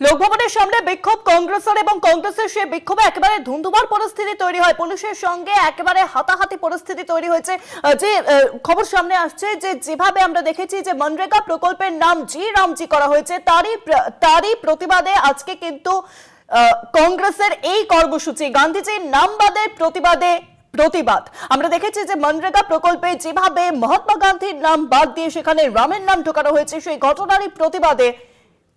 লোকভবনের সামনে বিক্ষোভ কংগ্রেসের এবং কংগ্রেসের সেই বিক্ষোভে একেবারে ধুন্ধুমার পরিস্থিতি তৈরি হয়, পুলিশের সঙ্গে একেবারে হাতাহাতি পরিস্থিতি তৈরি হয়েছে। যে খবর সামনে আসছে যে যেভাবে আমরা দেখেছি যে মনরেগা প্রকল্পের নাম জি রামজি করা হয়েছে, তারই প্রতিবাদে আজকে কিন্তু কংগ্রেসের এই কর্মসূচি গান্ধীজির নাম বাদের প্রতিবাদ। আমরা দেখেছি যে মনরেগা প্রকল্পে যেভাবে মহাত্মা গান্ধীর নাম বাদ দিয়ে সেখানে রামের নাম ঢোকানো হয়েছে, সেই ঘটনারই প্রতিবাদে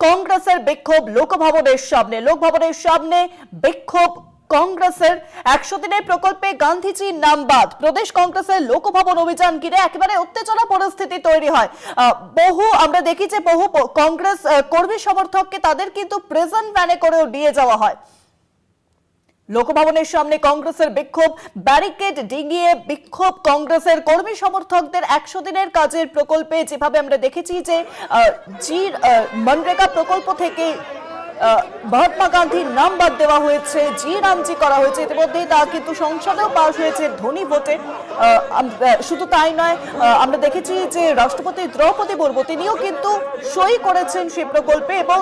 কংগ্রেসের বিক্ষোভ লোকভবনের সামনে বিক্ষোভ কংগ্রেসের। 100 দিনের প্রকল্পে গান্ধীজির নাম বাদ, প্রদেশ কংগ্রেসের লোকভবন অভিযান ঘিরে একেবারে উত্তেজনা পরিস্থিতি তৈরি হয়। আমরা দেখি যে বহু কংগ্রেস কর্মী সমর্থককে তাদের কিন্তু প্রেজেন্ট ভ্যানে করেও নিয়ে যাওয়া হয়। লোকভবনের সামনে কংগ্রেসের বিক্ষোভ, ব্যারিকেড ডিঙিয়ে বিক্ষোভ কংগ্রেসের কর্মী সমর্থকদের। 100 দিনের কাজের প্রকল্পে যেভাবে আমরা দেখেছি যে মনরেগা প্রকল্প থেকে মহাত্মা গান্ধীর নাম বাদ দেওয়া হয়েছে, জি রামজি করা হয়েছে। ইতিমধ্যেই তা কিন্তু সংসদেও পাশ হয়েছে ধ্বনি ভোটে। শুধু তাই নয়, আমরা দেখেছি যে রাষ্ট্রপতি দ্রৌপদী মুর্মু তিনিও কিন্তু সই করেছেন সেই প্রকল্পে। এবং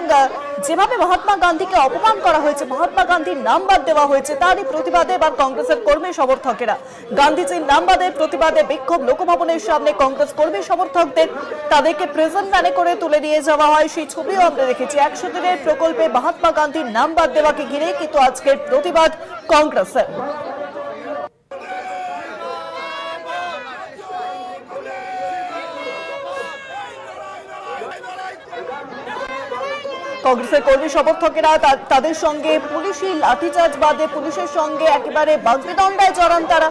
যেভাবে মহাত্মা গান্ধীকে অপমান করা হয়েছে, মহাত্মা গান্ধীর নাম বাদ দেওয়া হয়েছে, তারই প্রতিবাদে এবার কংগ্রেসের কর্মী সমর্থকেরা গান্ধীজির নাম বাদের প্রতিবাদে বিক্ষোভ। লোকভবনের সামনে কংগ্রেস কর্মী সমর্থকদের তাদেরকে প্রেজেন্ট ভ্যানে করে তুলে নিয়ে যাওয়া হয়, সেই ছবিও আমরা দেখেছি। 100 দিনের প্রকল্পে মহাত্মা গান্ধীর নাম বাদ দেওয়াকে ঘিরে কিন্তু আজকের প্রতিবাদ কংগ্রেসের। কংগ্রেসের কর্মী সমর্থকেরা তাদের সঙ্গে পুলিশি লাঠিচার্জ বাদে পুলিশের সঙ্গে একেবারে বাগবিতণ্ডায় জড়ান তারা।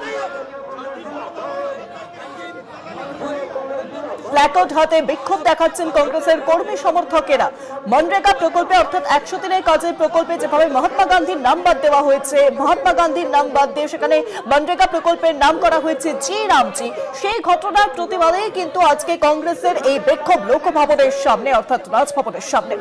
প্ল্যাকার্ড হাতে বিক্ষোভ দেখাচ্ছেন কংগ্রেসের কর্মী সমর্থকেরা। মনরেগা প্রকল্পে অর্থাৎ 100 দিনের কাজের প্রকল্পে যেভাবে মহাত্মা গান্ধীর নাম বাদ দেওয়া হয়েছে, মহাত্মা গান্ধীর নাম বাদ দিয়ে সেখানে মনরেগা প্রকল্পের নাম করা হয়েছে জি রামজি, সেই ঘটনার প্রতিবাদেই কিন্তু আজকে কংগ্রেসের এই বিক্ষোভ লোকভবনের সামনে অর্থাৎ রাজভবনের সামনে।